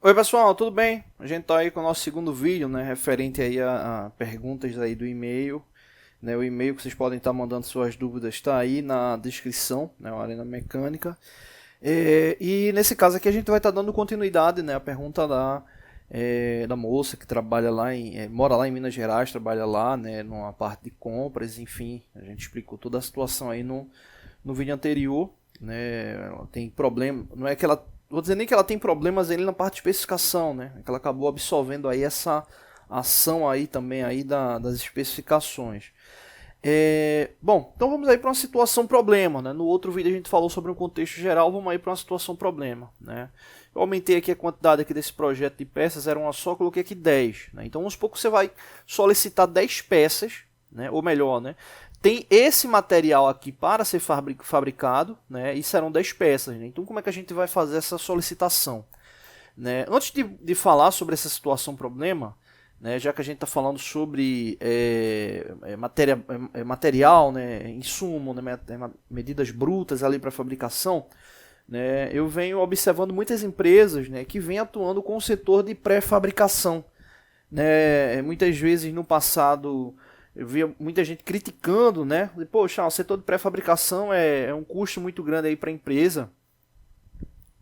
Oi pessoal, tudo bem? A gente tá aí com o nosso segundo vídeo, né, referente aí a perguntas aí do e-mail, né, o e-mail que vocês podem estar mandando suas dúvidas está aí na descrição, né, o Arena Mecânica. E nesse caso aqui a gente vai estar dando continuidade, né, à pergunta da moça que trabalha lá mora lá em Minas Gerais, trabalha lá, né, numa parte de compras, enfim, a gente explicou toda a situação aí no vídeo anterior, né, ela tem problema, não é que ela vou dizer nem que ela tem problemas ali na parte de especificação, né? Que ela acabou absorvendo aí essa ação aí também aí das especificações. Bom, então vamos aí para uma situação problema, né? No outro vídeo a gente falou sobre um contexto geral, vamos aí para uma situação problema, né? Eu aumentei aqui a quantidade aqui desse projeto de peças, era uma só, coloquei aqui 10, né? Então vamos supor que você vai solicitar 10 peças, né? Ou melhor, né? Tem esse material aqui para ser fabricado, né? E serão 10 peças, né? Então como é que a gente vai fazer essa solicitação? Né? Antes de falar sobre essa situação problema, né, já que a gente está falando sobre material, né, insumo, né, medidas brutas ali para fabricação, né, eu venho observando muitas empresas, né, que vêm atuando com o setor de pré-fabricação. Né, muitas vezes no passado eu via muita gente criticando, né, poxa, o setor de pré-fabricação é um custo muito grande aí para a empresa.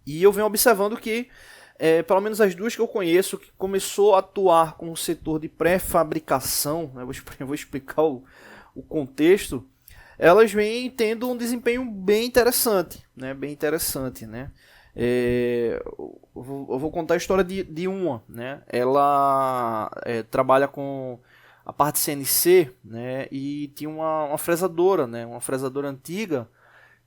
E eu venho observando que pelo menos as duas que eu conheço, que começou a atuar com o setor de pré-fabricação, né, eu vou explicar o contexto, elas vêm tendo um desempenho bem interessante, né, bem interessante, né. Eu vou contar a história de uma, né, ela trabalha com a parte CNC, né, e tinha uma fresadora, né, uma fresadora antiga,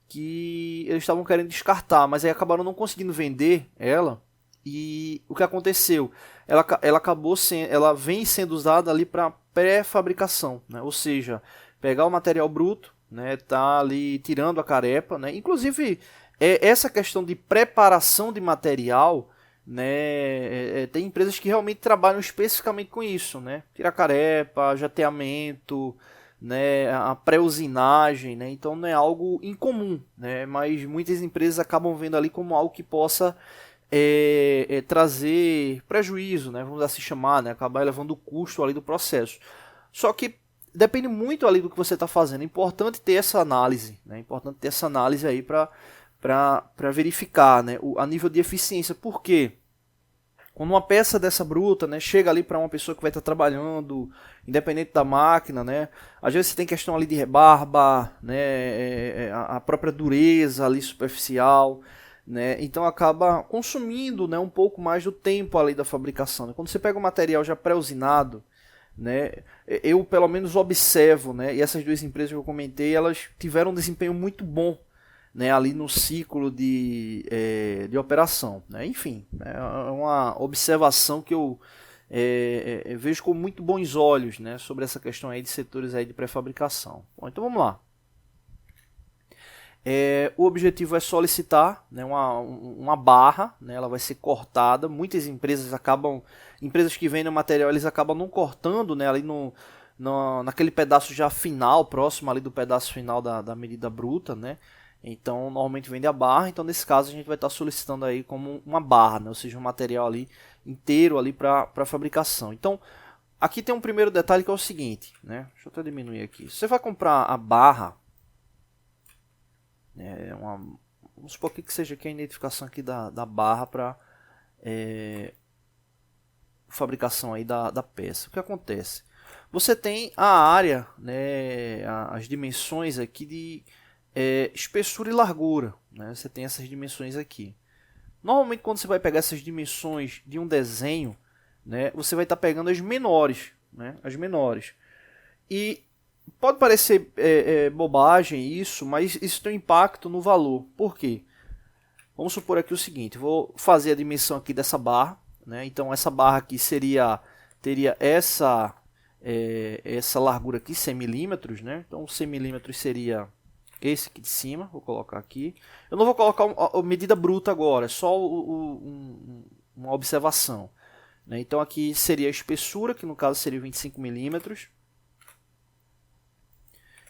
que eles estavam querendo descartar, mas aí acabaram não conseguindo vender ela. E o que aconteceu? Ela vem sendo usada ali para pré-fabricação, né? Ou seja, pegar o material bruto, né? Tá ali tirando a carepa, né? Inclusive essa questão de preparação de material, né? Tem empresas que realmente trabalham especificamente com isso, né? Tirar carepa, jateamento, né, a pré-usinagem, né, então não é algo incomum, né, mas muitas empresas acabam vendo ali como algo que possa trazer prejuízo, né, vamos assim chamar, né, acabar elevando o custo ali do processo. Só que depende muito ali do que você está fazendo, é importante ter essa análise, né, é importante ter essa análise aí para verificar, né, a nível de eficiência. Por quê? Quando uma peça dessa bruta, né, chega ali para uma pessoa que vai estar trabalhando, independente da máquina, né, às vezes você tem questão ali de rebarba, né, a própria dureza ali superficial, né, então acaba consumindo, né, um pouco mais do tempo ali da fabricação. Né. Quando você pega um material já pré-usinado, né, eu pelo menos observo, né, e essas duas empresas que eu comentei, elas tiveram um desempenho muito bom, né, ali no ciclo de operação. Né? Enfim, é uma observação que eu vejo com muito bons olhos, né, sobre essa questão aí de setores aí de pré-fabricação. Bom, então vamos lá. O objetivo é solicitar, né, uma barra, né, ela vai ser cortada. Muitas empresas empresas que vendem o material, eles acabam não cortando, né, ali naquele pedaço já final, próximo ali do pedaço final da medida bruta, né. Então, normalmente vende a barra, então nesse caso a gente vai estar solicitando aí como uma barra, né? Ou seja, um material ali inteiro ali para fabricação. Então, aqui tem um primeiro detalhe que é o seguinte, né? Deixa eu até diminuir aqui. Você vai comprar a barra, vamos supor que seja aqui a identificação aqui da barra para fabricação aí da peça. O que acontece? Você tem a área, né? As dimensões aqui de espessura e largura, né? Você tem essas dimensões aqui. Normalmente quando você vai pegar essas dimensões de um desenho, né, você vai estar pegando as menores, né, as menores. E pode parecer bobagem isso, mas isso tem um impacto no valor. Por quê? Vamos supor aqui o seguinte, vou fazer a dimensão aqui dessa barra, né? Então essa barra aqui teria essa largura aqui, 100 milímetros, né? Então 100 milímetros seria esse aqui de cima, vou colocar aqui. Eu não vou colocar a medida bruta agora, é só uma observação. Né? Então aqui seria a espessura, que no caso seria 25 milímetros.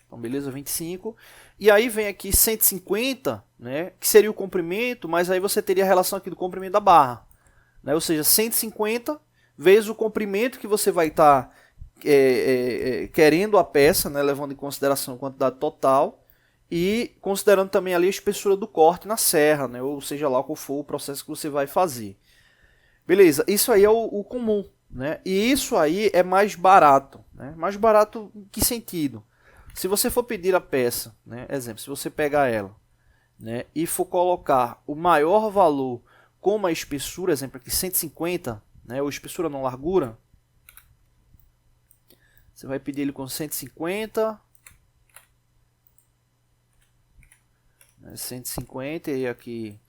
Então beleza, 25. E aí vem aqui 150, né, que seria o comprimento, mas aí você teria a relação aqui do comprimento da barra. né? Ou seja, 150 vezes o comprimento que você vai estar querendo a peça, né? Levando em consideração a quantidade total e considerando também ali a espessura do corte na serra, né? Ou seja lá qual for o processo que você vai fazer. Beleza, isso aí é o comum, né? E isso aí é mais barato, né? Mais barato em que sentido? Se você for pedir a peça, né? Exemplo, se você pegar ela, né? E for colocar o maior valor como a espessura, exemplo aqui 150, né? Ou espessura não largura, você vai pedir ele com 150, 150 e aqui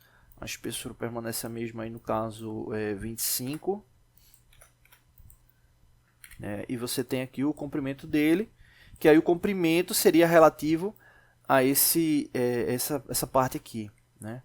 a espessura permanece a mesma, aí no caso 25, e você tem aqui o comprimento dele, que aí o comprimento seria relativo a essa parte aqui, né?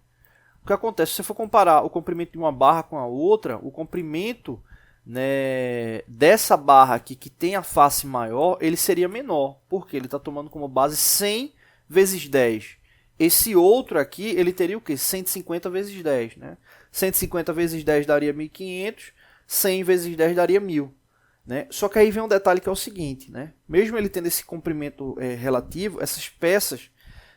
O que acontece, se você for comparar o comprimento de uma barra com a outra, o comprimento, né, dessa barra aqui que tem a face maior, ele seria menor, porque ele está tomando como base 100 vezes 10. Esse outro aqui, ele teria o quê? 150 vezes 10, né? 150 vezes 10 daria 1.500, 100 vezes 10 daria 1.000. Né? Só que aí vem um detalhe que é o seguinte, né? Mesmo ele tendo esse comprimento relativo, essas peças,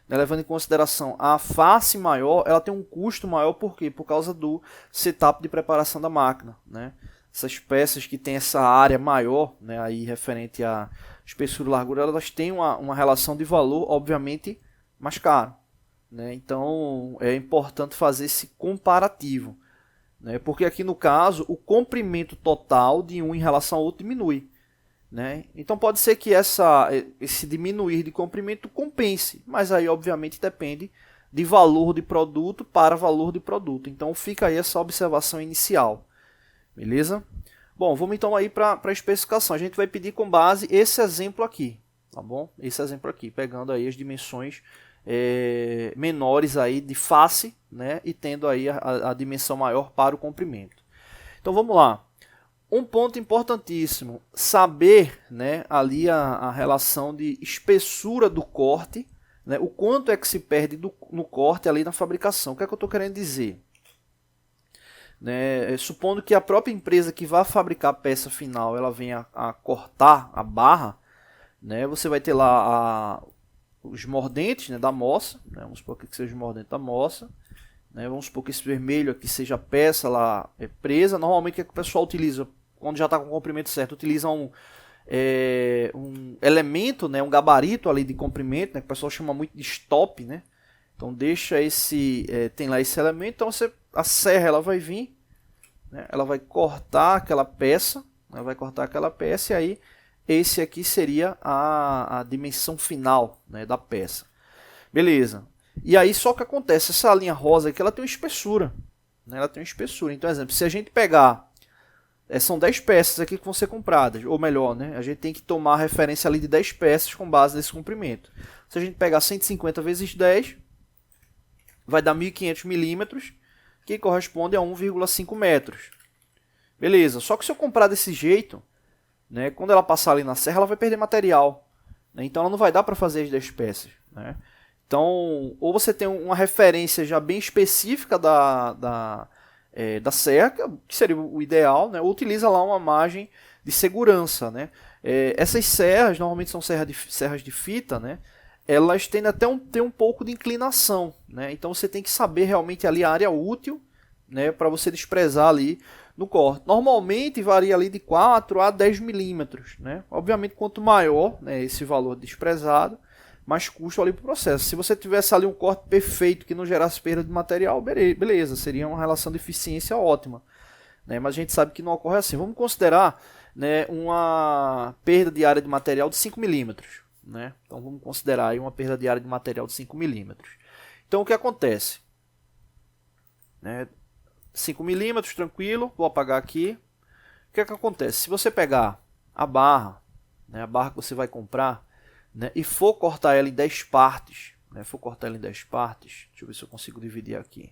né, levando em consideração a face maior, ela tem um custo maior, por quê? Por causa do setup de preparação da máquina, né? Essas peças que tem essa área maior, né, aí referente à espessura e largura, elas têm uma relação de valor, obviamente, mais caro, né? Então é importante fazer esse comparativo, né? Porque aqui no caso o comprimento total de um em relação ao outro diminui, né? Então pode ser que esse diminuir de comprimento compense, mas aí obviamente depende de valor de produto para valor de produto. Então fica aí essa observação inicial, beleza? Bom, vamos então aí para a especificação. A gente vai pedir com base esse exemplo aqui, tá bom? Esse exemplo aqui, pegando aí as dimensões menores aí de face, né? E tendo aí a dimensão maior para o comprimento. Então vamos lá. Um ponto importantíssimo, saber, né, ali a relação de espessura do corte, né, o quanto é que se perde no corte ali na fabricação. O que é que eu estou querendo dizer? Né, supondo que a própria empresa que vai fabricar a peça final, ela venha a cortar a barra, né, você vai ter lá os mordentes, né, da moça, né, vamos supor que seja os mordentes da moça, né, vamos supor que esse vermelho aqui seja a peça lá presa. Normalmente o que o pessoal utiliza, quando já está com o comprimento certo, utiliza um elemento, né, um gabarito ali de comprimento, né, que o pessoal chama muito de stop, né? Então deixa tem lá esse elemento, então a serra ela vai vir, né, ela vai cortar aquela peça, né, e aí esse aqui seria a dimensão final, né, da peça. Beleza. E aí só que acontece, essa linha rosa aqui, ela tem uma espessura, né, ela tem uma espessura. Então, exemplo, se a gente pegar são 10 peças aqui que vão ser compradas, ou melhor, né, a gente tem que tomar referência ali de 10 peças com base nesse comprimento. Se a gente pegar 150 vezes 10, vai dar 1.500 milímetros, que corresponde a 1,5 metros. Beleza, só que se eu comprar desse jeito, né, quando ela passar ali na serra, ela vai perder material, né, então ela não vai dar para fazer as 10 peças. Né? Então, ou você tem uma referência já bem específica da serra, que seria o ideal, né? Ou utiliza lá uma margem de segurança, né? Essas serras, normalmente são serras de fita, né? Elas tendem até ter um pouco de inclinação, né? Então você tem que saber realmente ali a área útil, né? Para você desprezar ali no corte. Normalmente varia ali de 4 a 10 milímetros, né? Obviamente quanto maior, né, esse valor desprezado, mais custo ali para o processo. Se você tivesse ali um corte perfeito que não gerasse perda de material, beleza, seria uma relação de eficiência ótima, né? Mas a gente sabe que não ocorre assim. Vamos considerar, né, uma perda de área de material de 5 milímetros, né? Então vamos considerar aí uma perda de área de material de 5 milímetros. Então o que acontece? Né, 5 milímetros, tranquilo, vou apagar aqui. O que é que acontece? Se você pegar a barra, né, a barra que você vai comprar, né, e for cortar ela em 10 partes, né, deixa eu ver se eu consigo dividir aqui.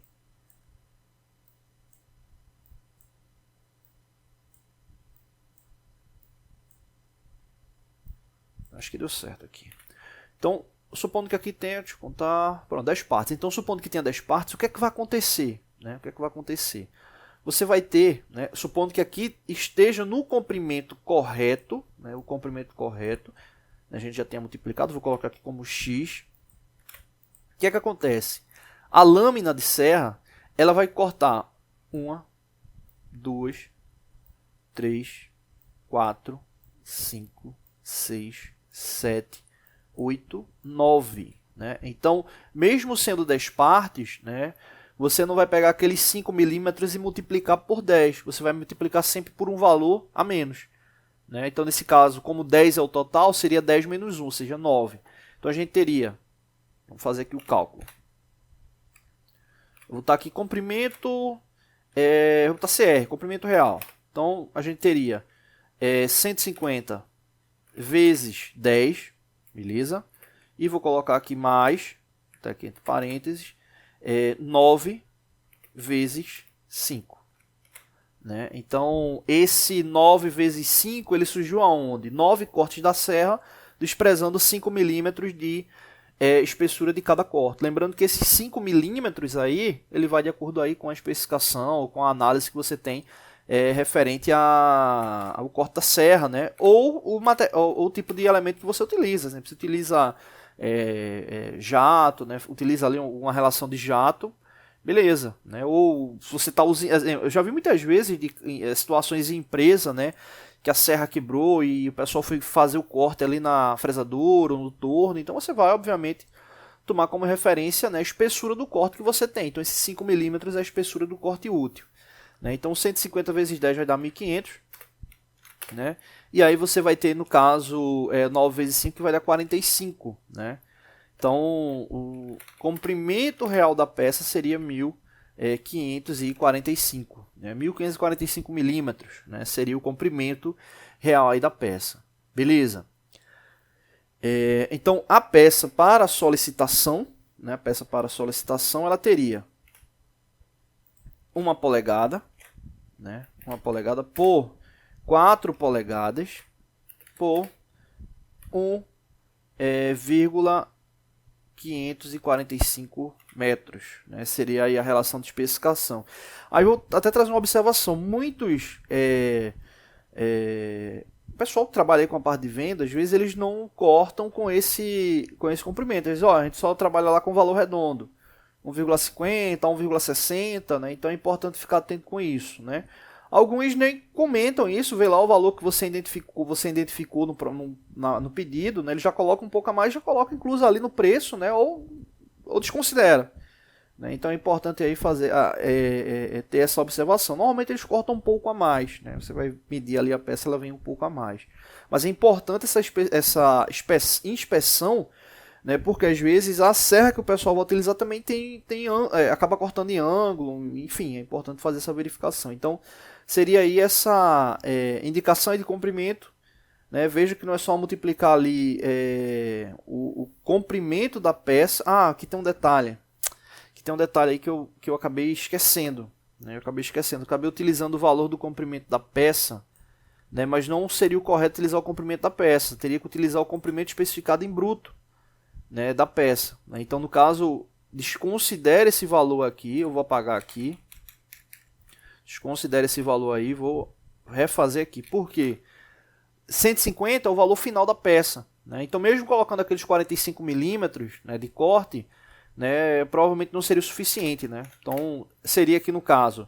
Acho que deu certo aqui. Então, supondo que aqui tenha, deixa eu contar, pronto, 10 partes. Então, supondo que tenha 10 partes, o que é que vai acontecer? Né? O que é que vai acontecer? você vai ter, né, supondo que aqui esteja no comprimento correto, né, o comprimento correto, a gente já tenha multiplicado, vou colocar aqui como x. O que é que acontece? A lâmina de serra, ela vai cortar 1, 2, 3, 4, 5, 6, 7, 8, 9. Né? Então, mesmo sendo 10 partes, né, você não vai pegar aqueles 5 milímetros e multiplicar por 10. Você vai multiplicar sempre por um valor a menos. Né? Então, nesse caso, como 10 é o total, seria 10 menos 1, ou seja, 9. Então, a gente teria... Vamos fazer aqui o cálculo. Eu vou botar aqui comprimento... vou botar CR, comprimento real. Então, a gente teria 150 vezes 10, beleza? E vou colocar aqui mais, tá aqui entre parênteses, 9 vezes 5. Né? Então, esse 9 vezes 5, ele surgiu aonde? 9 cortes da serra, desprezando 5 milímetros de espessura de cada corte. Lembrando que esses 5 milímetros aí, ele vai de acordo aí com a especificação, ou com a análise que você tem referente ao corte da serra, né? Ou o tipo de elemento que você utiliza. Né? Você utiliza jato, né? Utiliza ali uma relação de jato, beleza, né? Ou se você está usando, eu já vi muitas vezes situações em empresa, né, que a serra quebrou e o pessoal foi fazer o corte ali na fresadora ou no torno, então você vai obviamente tomar como referência, né, a espessura do corte que você tem. Então esses 5 milímetros é a espessura do corte útil, né? Então 150 vezes 10 vai dar 1500, né? E aí você vai ter, no caso, 9 vezes 5 vai dar 45, né? Então, o comprimento real da peça seria 1.545, né? 1.545 milímetros, né? Seria o comprimento real aí da peça. Beleza? Então, a peça para solicitação, né? A peça para solicitação, ela teria 1 polegada, né? 1 polegada por 4 polegadas por 1,545 metros, né? Seria aí a relação de especificação. Aí eu vou até trazer uma observação. Muitos o pessoal que trabalha aí com a parte de venda, às vezes eles não cortam com esse comprimento. Eles dizem, a gente só trabalha lá com valor redondo, 1,50, 1,60, né? Então é importante ficar atento com isso, né? Alguns nem comentam isso, vê lá o valor que você identificou no pedido, né? Ele já coloca um pouco a mais, já coloca incluso ali no preço, né? Ou desconsidera. Né? Então é importante aí ter essa observação. Normalmente eles cortam um pouco a mais, né? Você vai medir ali a peça, ela vem um pouco a mais. Mas é importante essa inspeção, né? Porque às vezes a serra que o pessoal vai utilizar também acaba cortando em ângulo, enfim, é importante fazer essa verificação. Então seria aí essa indicação de comprimento, né? Veja que não é só multiplicar ali o comprimento da peça. Aqui tem um detalhe. Aqui tem um detalhe aí que eu acabei esquecendo, né? Eu acabei utilizando o valor do comprimento da peça, né? Mas não seria o correto utilizar o comprimento da peça. Teria que utilizar o comprimento especificado em bruto, né, da peça. Né? Então, no caso, desconsidere esse valor aqui. Eu vou apagar aqui. Desconsidere esse valor aí, vou refazer aqui. Por quê? 150 é o valor final da peça. Né? Então, mesmo colocando aqueles 45 milímetros, né, de corte, né, provavelmente não seria o suficiente. Né? Então, seria aqui no caso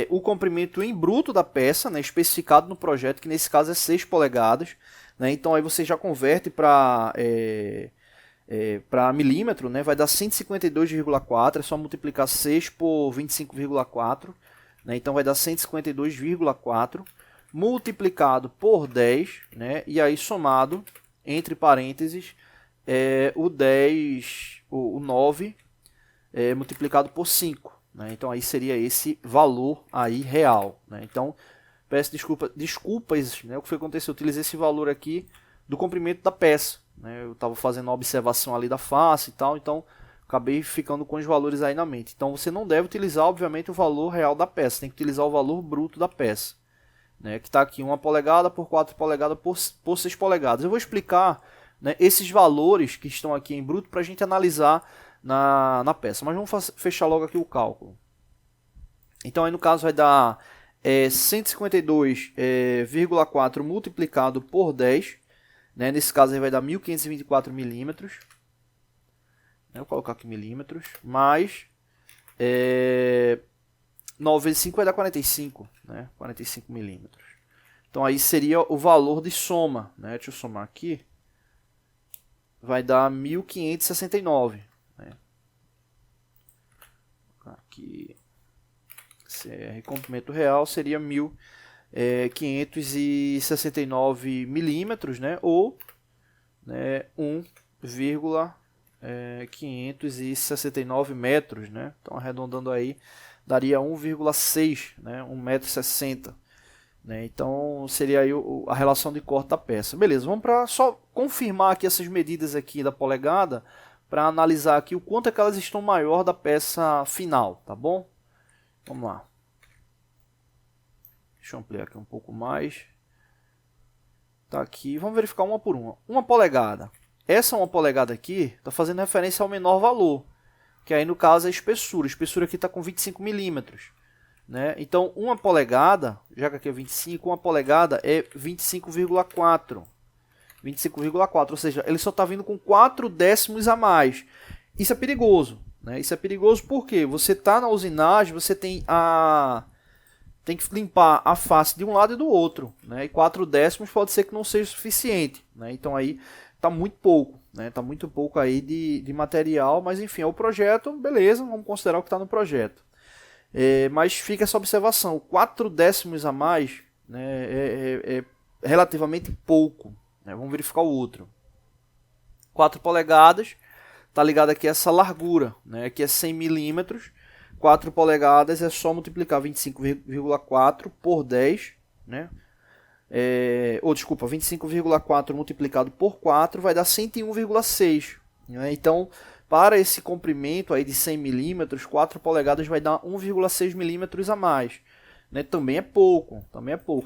o comprimento em bruto da peça, né, especificado no projeto, que nesse caso é 6 polegadas. Né? Então, aí você já converte para milímetro, né, vai dar 152,4, é só multiplicar 6 por 25,4. Né, então vai dar 152,4 multiplicado por 10, né, e aí somado, entre parênteses, o 9 multiplicado por 5. Né, então aí seria esse valor aí real. Né, então peço desculpas, né, o que foi que aconteceu? Eu utilizei esse valor aqui do comprimento da peça. Né, eu estava fazendo uma observação ali da face e tal, então acabei ficando com os valores aí na mente. Então você não deve utilizar, obviamente, o valor real da peça, tem que utilizar o valor bruto da peça, né, que está aqui 1 polegada por 4 polegadas por 6 polegadas. Eu vou explicar, né, esses valores que estão aqui em bruto para a gente analisar na peça, mas vamos fechar logo aqui o cálculo. Então aí no caso vai dar 152,4 multiplicado por 10, né? Nesse caso aí vai dar 1524 milímetros. Vou colocar aqui milímetros, mais 9 vezes 5 vai dar 45, né? 45 milímetros. Então aí seria o valor de soma, né? Deixa eu somar aqui. Vai dar 1569, né? Aqui, CR comprimento real seria 1569 milímetros, né? Ou, né, 1,569 metros, né? Então arredondando aí daria 1,6, né? 1,60 m, né? Então seria aí a relação de corte da peça. Beleza, vamos para só confirmar aqui essas medidas aqui da polegada para analisar aqui o quanto é que elas estão maior da peça final, tá bom? Vamos lá. Deixa eu ampliar aqui um pouco mais. Tá aqui, vamos verificar uma por uma. 1 polegada. Essa 1 polegada aqui está fazendo referência ao menor valor, que aí no caso é a espessura. A espessura aqui está com 25 milímetros, né? Então 1 polegada, já que aqui é 25, 1 polegada é 25,4. 25,4, ou seja, ele só está vindo com 4 décimos a mais. Isso é perigoso, né? Isso é perigoso porque você está na usinagem, você tem que limpar a face de um lado e do outro, né? E 4 décimos pode ser que não seja suficiente, né? Então aí está muito pouco, né? Tá muito pouco aí de material, mas enfim, é o projeto, beleza, vamos considerar o que está no projeto. Mas fica essa observação, 4 décimos a mais, né, é relativamente pouco, né? Vamos verificar o outro. 4 polegadas, tá ligado aqui a essa largura, né? Aqui é 100 milímetros, 4 polegadas é só multiplicar 25,4 por 10, né? Desculpa, 25,4 multiplicado por 4 vai dar 101,6, né? Então, para esse comprimento aí de 100 milímetros, 4 polegadas vai dar 1,6 milímetros a mais, né? Também é pouco,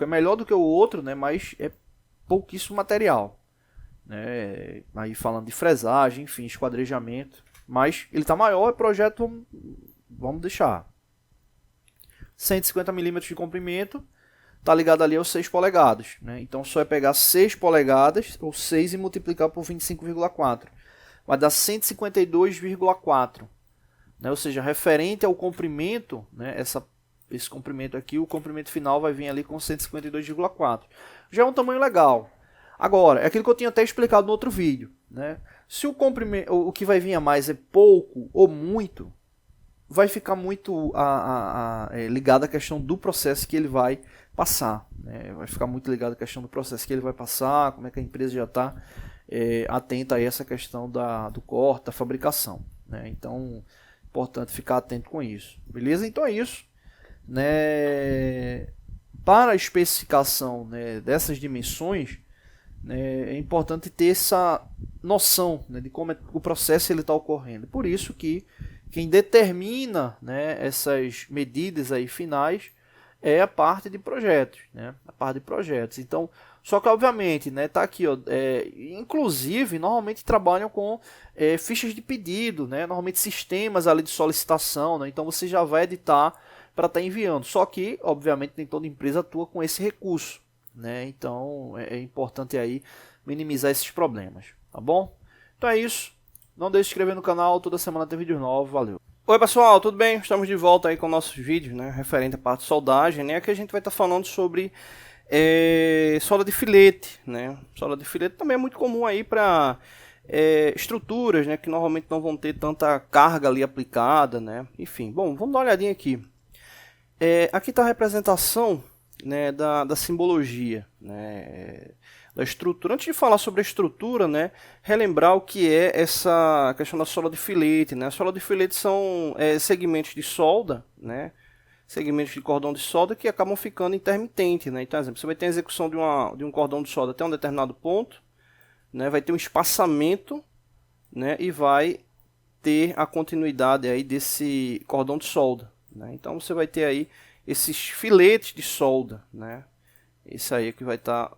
é melhor do que o outro, né? Mas é pouquíssimo material, né? Aí falando de fresagem, enfim, esquadrejamento, mas ele está maior, é projeto, vamos deixar 150 milímetros de comprimento, tá ligado ali aos 6 polegadas, né? Então só é pegar 6 polegadas ou 6 e multiplicar por 25,4, vai dar 152,4, né? Ou seja, referente ao comprimento, né? Esse comprimento aqui, o comprimento final vai vir ali com 152,4. Já é um tamanho legal. Agora, é aquilo que eu tinha até explicado no outro vídeo, né? Se o que vai vir a mais é pouco ou muito, vai ficar muito ligado à questão do processo que ele vai passar, né? Vai ficar muito ligado à questão do processo que ele vai passar, como é que a empresa já está atenta a essa questão do corte, da fabricação, né? Então, importante ficar atento com isso, beleza? Então é isso, né? Para a especificação, né, dessas dimensões, né, é importante ter essa noção, né, de como o processo está ocorrendo. Por isso que quem determina, né, essas medidas aí finais é a parte de projetos, né? A parte de projetos. Então, só que obviamente, né, tá aqui, ó, inclusive normalmente trabalham com fichas de pedido, né? Normalmente sistemas ali de solicitação, né? Então você já vai editar para estar enviando. Só que, obviamente, nem toda empresa atua com esse recurso, né? Então é importante aí minimizar esses problemas, tá bom? Então é isso. Não deixe de se inscrever no canal, toda semana tem vídeo novo, valeu. Oi pessoal, tudo bem? Estamos de volta aí com nossos vídeos, né, referente à parte de soldagem, né? Aqui a gente vai estar falando sobre solda de filete, né? Solda de filete também é muito comum aí para estruturas, né, que normalmente não vão ter tanta carga ali aplicada, né? Enfim, bom, vamos dar uma olhadinha aqui. Aqui está a representação, né, da simbologia, né, da estrutura. Antes de falar sobre a estrutura, né, relembrar o que é essa questão da solda de filete, né? A solda de filete são segmentos de solda, né, segmentos de cordão de solda que acabam ficando intermitentes, né? Então, por exemplo, você vai ter a execução de um cordão de solda até um determinado ponto, né, vai ter um espaçamento, né, e vai ter a continuidade aí desse cordão de solda, né? Então você vai ter aí esses filetes de solda, né? Isso aí é que vai estar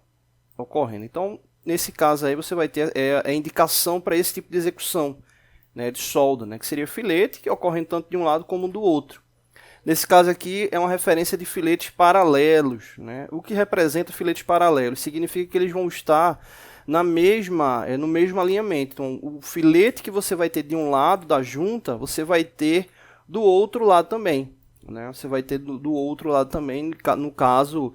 ocorrendo. Então, nesse caso aí, você vai ter a indicação para esse tipo de execução, né, de solda, né, que seria filete, que ocorre tanto de um lado como do outro. Nesse caso aqui é uma referência de filetes paralelos, né? O que representa filetes paralelos? Significa que eles vão estar no mesmo alinhamento. Então, o filete que você vai ter de um lado da junta, você vai ter do outro lado também. Né? Você vai ter do outro lado também, no caso,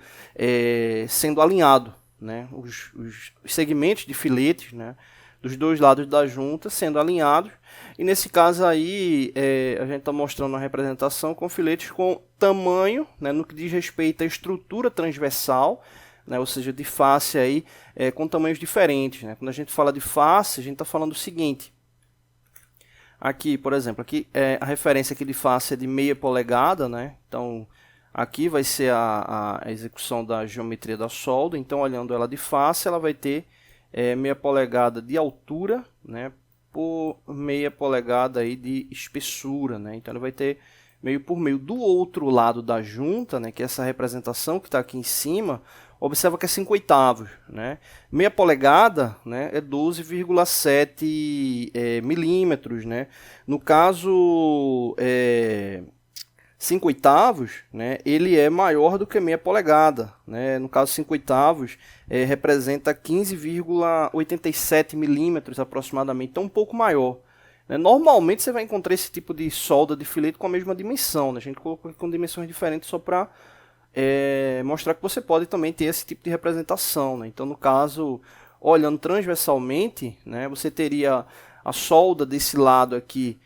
sendo alinhado. Né? Os segmentos de filetes, né? Dos dois lados da junta sendo alinhados. E nesse caso aí, a gente está mostrando uma representação com filetes com tamanho, né? No que diz respeito à estrutura transversal, né? Ou seja, de face aí, com tamanhos diferentes. Né? Quando a gente fala de face, a gente está falando o seguinte. Aqui, por exemplo, aqui a referência aqui de face é de meia polegada, né? Então, aqui vai ser a execução da geometria da solda. Então, olhando ela de face, ela vai ter meia polegada de altura, né? Por meia polegada aí de espessura, né? Então, ela vai ter meio por meio. Do outro lado da junta, né? Que é essa representação que está aqui em cima, observa que é 5/8, né? Meia polegada, né, é 12,7 milímetros, né? No caso, 5/8, né, ele é maior do que meia polegada, né? No caso, 5/8 representa 15,87 milímetros aproximadamente, então um pouco maior. Né? Normalmente você vai encontrar esse tipo de solda de filete com a mesma dimensão, né? A gente colocou aqui com dimensões diferentes só para mostrar que você pode também ter esse tipo de representação. Né? Então, no caso, olhando transversalmente, né, você teria a solda desse lado aqui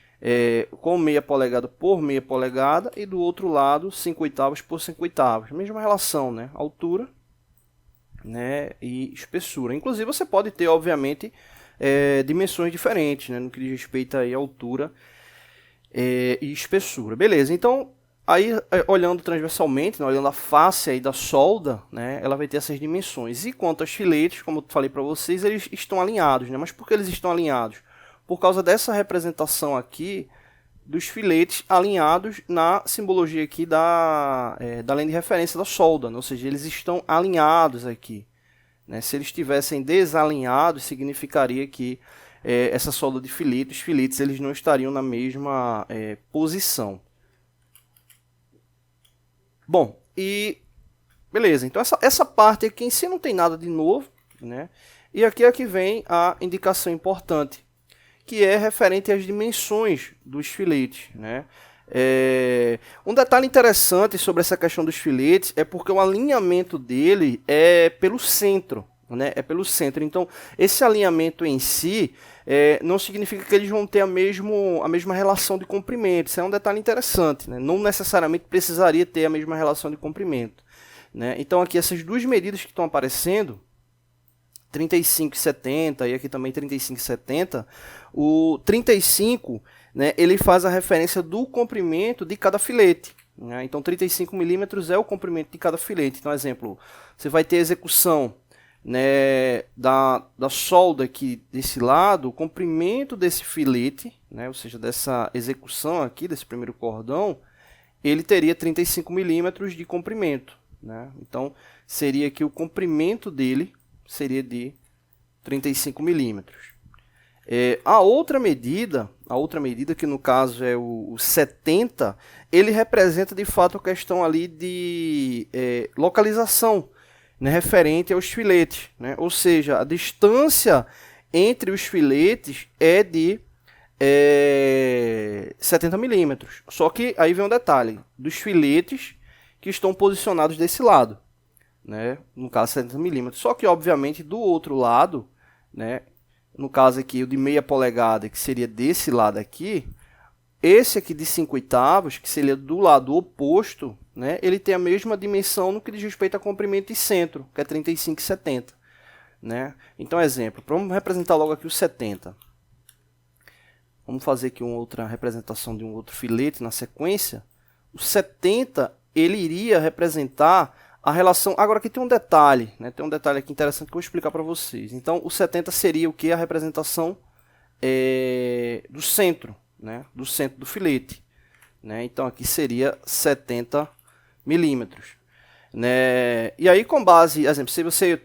com meia polegada por meia polegada e do outro lado 5/8 por 5/8. Mesma relação, né? Altura, né, e espessura. Inclusive, você pode ter, obviamente, dimensões diferentes, né, no que diz respeito aí à altura e espessura. Beleza, então... Aí, olhando transversalmente, né, olhando a face aí da solda, né, ela vai ter essas dimensões. E quanto aos filetes, como eu falei para vocês, eles estão alinhados. Né? Mas por que eles estão alinhados? Por causa dessa representação aqui dos filetes alinhados na simbologia aqui da linha de referência da solda. Né? Ou seja, eles estão alinhados aqui. Né? Se eles estivessem desalinhados, significaria que essa solda de filetes, os filetes eles não estariam na mesma posição. Bom, e beleza, então essa parte aqui em si não tem nada de novo, né? E aqui é que vem a indicação importante, que é referente às dimensões dos filetes, né? Um detalhe interessante sobre essa questão dos filetes é porque o alinhamento dele é pelo centro, né? É pelo centro. Então, esse alinhamento em si não significa que eles vão ter a mesma relação de comprimento. Isso é um detalhe interessante, né? Não necessariamente precisaria ter a mesma relação de comprimento, né? Então, aqui essas duas medidas que estão aparecendo, 35,70 e aqui também 35,70, o 35, né, ele faz a referência do comprimento de cada filete. Né? Então, 35 milímetros é o comprimento de cada filete. Então, exemplo, você vai ter a execução, né, da solda aqui desse lado, o comprimento desse filete, né, ou seja, dessa execução aqui, desse primeiro cordão, ele teria 35 milímetros de comprimento. Né? Então, seria que o comprimento dele seria de 35 milímetros. A outra medida que no caso é o 70, ele representa de fato a questão ali de localização, né, referente aos filetes, né? Ou seja, a distância entre os filetes é de 70 milímetros. Só que aí vem um detalhe, dos filetes que estão posicionados desse lado, né? No caso 70 milímetros. Só que obviamente do outro lado, né, no caso aqui o de meia polegada, que seria desse lado aqui, esse aqui de 5/8, que seria do lado oposto, né, ele tem a mesma dimensão no que diz respeito a comprimento e centro, que é 35,70. Né? Então, exemplo, vamos representar logo aqui o 70. Vamos fazer aqui uma outra representação de um outro filete na sequência. O 70, ele iria representar a relação... Agora aqui tem um detalhe, né? Tem um detalhe aqui interessante que eu vou explicar para vocês. Então, o 70 seria o que? A representação do centro, né? Do centro do filete. Né? Então, aqui seria 70 milímetros. Né? E aí, com base, exemplo, se você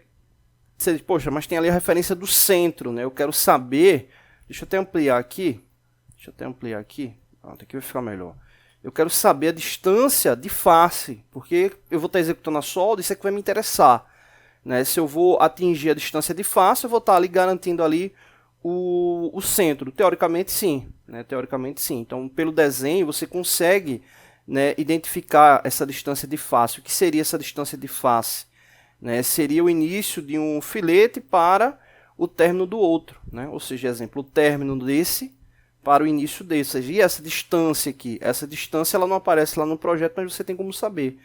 diz, poxa, mas tem ali a referência do centro, né? Eu quero saber... Deixa eu até ampliar aqui. Pronto, aqui vai ficar melhor. Eu quero saber a distância de face, porque eu vou estar executando a solda, isso é que vai me interessar. Né? Se eu vou atingir a distância de face, eu vou estar ali garantindo ali o centro. Teoricamente, sim. Né? Teoricamente, sim. Então, pelo desenho, você consegue, né, identificar essa distância de face. O que seria essa distância de face? Né? Seria o início de um filete para o término do outro. Né? Ou seja, exemplo, o término desse para o início desse. E essa distância aqui? Essa distância ela não aparece lá no projeto, mas você tem como saber.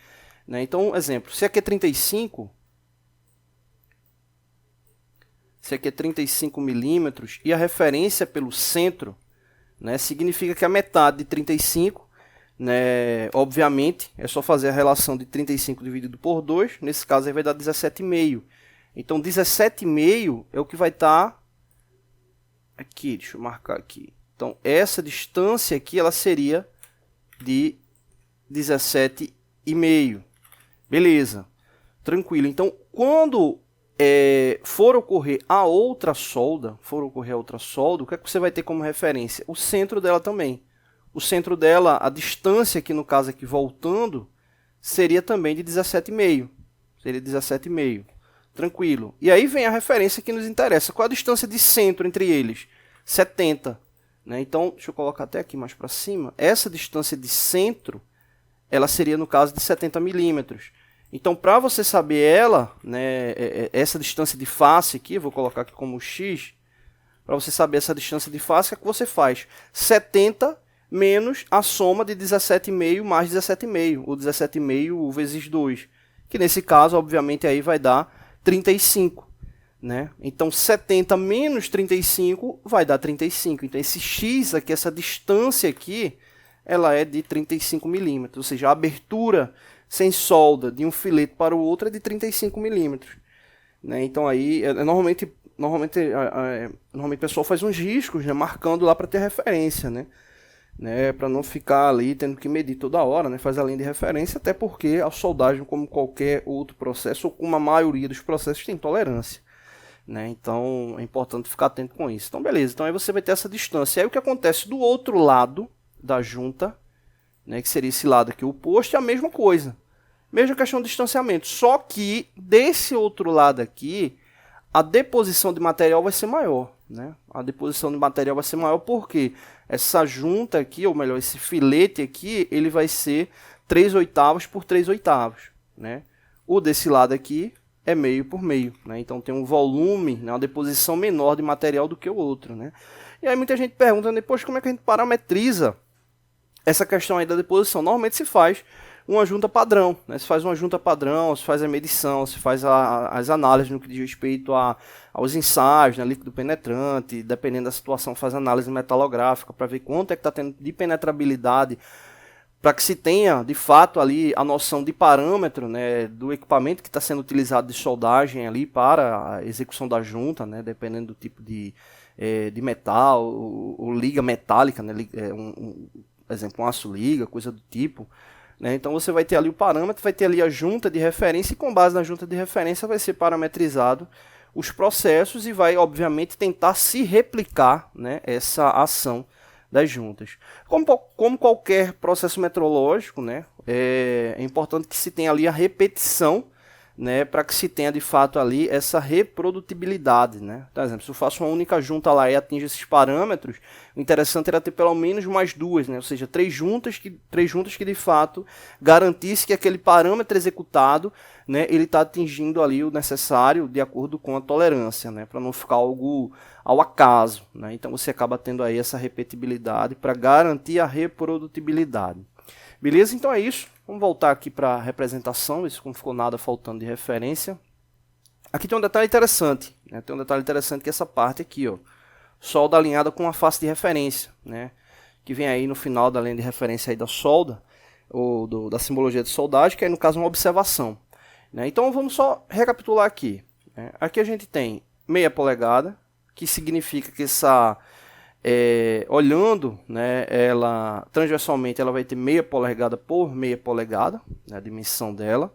Né? Então, exemplo, se aqui é 35... Se aqui é 35 milímetros e a referência pelo centro, né, significa que a metade de 35, né, obviamente, é só fazer a relação de 35 dividido por 2, nesse caso aí vai dar 17,5. Então 17,5 é o que vai estar aqui, deixa eu marcar aqui. Então essa distância aqui ela seria de 17,5. Beleza, tranquilo. Então quando for ocorrer a outra solda, o que é que você vai ter como referência? O centro dela também. O centro dela, a distância aqui no caso aqui voltando, seria também de 17,5. Seria 17,5. Tranquilo. E aí vem a referência que nos interessa. Qual a distância de centro entre eles? 70. Né? Então, deixa eu colocar até aqui mais para cima. Essa distância de centro, ela seria no caso de 70 milímetros. Então, para você saber ela, né, essa distância de face aqui, eu vou colocar aqui como x, para você saber essa distância de face, o que é que você faz? 70 menos a soma de 17,5 mais 17,5, ou 17,5 vezes 2, que nesse caso, obviamente, aí vai dar 35. Né? Então, 70 menos 35 vai dar 35. Então, esse x aqui, essa distância aqui, ela é de 35 milímetros, ou seja, a abertura sem solda de um filete para o outro é de 35 milímetros. Né? Então aí, normalmente o pessoal faz uns riscos, né, marcando lá para ter referência, né? Para não ficar ali tendo que medir toda hora, né? Faz a linha de referência, até porque a soldagem, como qualquer outro processo, ou como a maioria dos processos, tem tolerância. Né? Então é importante ficar atento com isso. Então beleza, então aí você vai ter essa distância. Aí o que acontece do outro lado da junta, né, que seria esse lado aqui oposto, é a mesma coisa. Mesma questão de distanciamento. Só que desse outro lado aqui, a deposição de material vai ser maior. Né? A deposição de material vai ser maior porque essa junta aqui, ou melhor, esse filete aqui, ele vai ser 3/8 por 3/8. Né? O desse lado aqui é meio por meio. Né? Então tem um volume, né, uma deposição menor de material do que o outro. Né? E aí muita gente pergunta depois como é que a gente parametriza essa questão aí da deposição. Normalmente se faz uma junta padrão, né? Se faz uma junta padrão, se faz a medição, se faz as análises no que diz respeito aos ensaios, né? Líquido penetrante, dependendo da situação, faz análise metalográfica para ver quanto é que está tendo de penetrabilidade, para que se tenha, de fato, ali a noção de parâmetro, né, do equipamento que está sendo utilizado de soldagem ali para a execução da junta, né, dependendo do tipo de metal, ou liga metálica, né, exemplo, um aço-liga, coisa do tipo. Né? Então você vai ter ali o parâmetro, vai ter ali a junta de referência, e com base na junta de referência vai ser parametrizado os processos e vai, obviamente, tentar se replicar, né, essa ação das juntas. Como qualquer processo metrológico, né, é importante que se tenha ali a repetição, né, para que se tenha de fato ali essa reprodutibilidade. Né? Por exemplo, se eu faço uma única junta lá e atinge esses parâmetros, o interessante era ter pelo menos mais duas, né? Ou seja, três juntas que de fato garantisse que aquele parâmetro executado, né, ele está atingindo ali o necessário de acordo com a tolerância, né, para não ficar algo ao acaso. Né? Então você acaba tendo aí essa repetibilidade para garantir a reprodutibilidade. Beleza? Então é isso. Vamos voltar aqui para a representação, ver se não ficou nada faltando de referência. Aqui tem um detalhe interessante. Né? Tem um detalhe interessante que é essa parte aqui, ó, solda alinhada com a face de referência, né? Que vem aí no final da linha de referência aí da solda, ou da simbologia de soldagem, que é no caso uma observação. Né? Então vamos só recapitular aqui. Né? Aqui a gente tem meia polegada, que significa que essa... olhando, né, ela transversalmente ela vai ter meia polegada por meia polegada, né, a dimensão dela.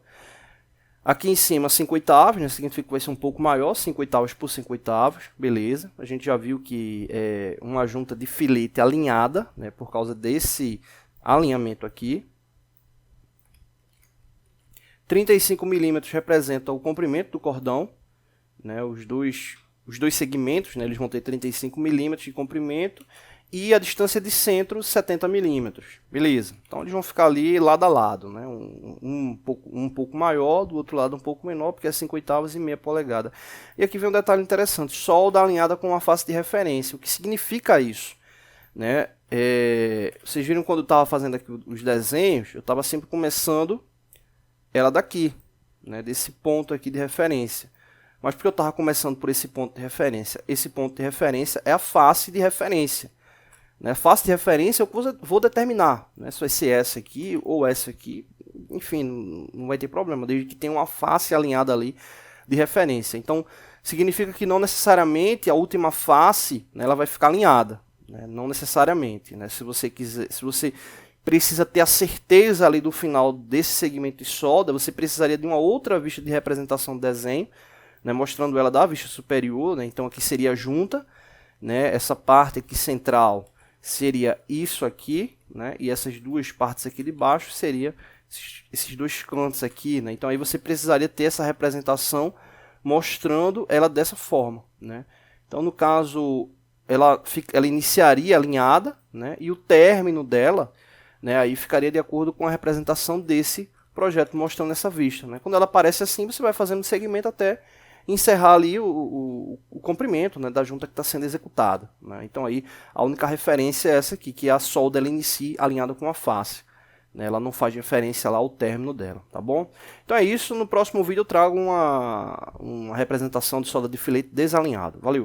Aqui em cima 5/8, né, significa que vai ser um pouco maior, 5/8 por 5/8, beleza. A gente já viu que é uma junta de filete alinhada, né, por causa desse alinhamento aqui. 35 milímetros representa o comprimento do cordão, né? Os dois segmentos, né? Eles vão ter 35 milímetros de comprimento e a distância de centro 70 milímetros, beleza? Então eles vão ficar ali lado a lado, né? Um pouco maior, do outro lado um pouco menor, porque é 5/8 e meia polegada. E aqui vem um detalhe interessante: solda alinhada com uma face de referência. O que significa isso, né? Vocês viram quando eu estava fazendo aqui os desenhos, eu estava sempre começando ela daqui, né? Desse ponto aqui de referência. Mas porque eu estava começando por esse ponto de referência? Esse ponto de referência é a face de referência. Né? Face de referência eu vou determinar, né? Se vai ser essa aqui ou essa aqui, enfim, não vai ter problema, desde que tenha uma face alinhada ali de referência. Então, significa que não necessariamente a última face, né, ela vai ficar alinhada, né? Não necessariamente, né? Se você precisa ter a certeza ali do final desse segmento de solda, você precisaria de uma outra vista de representação do desenho, né, mostrando ela da vista superior, né? Então aqui seria a junta, né? Essa parte aqui central seria isso aqui, né? E essas duas partes aqui de baixo seria esses dois cantos aqui, né? Então aí você precisaria ter essa representação mostrando ela dessa forma, né? Então no caso ela iniciaria alinhada, né? E o término dela, né, aí ficaria de acordo com a representação desse projeto mostrando essa vista, né? Quando ela aparece assim, você vai fazendo segmento até encerrar ali o comprimento, né, da junta que está sendo executada, né? Então aí a única referência é essa aqui, que é a solda ela em si alinhada com a face, né? Ela não faz referência lá ao término dela, tá bom? Então é isso, no próximo vídeo eu trago uma representação de solda de filete desalinhado. Valeu!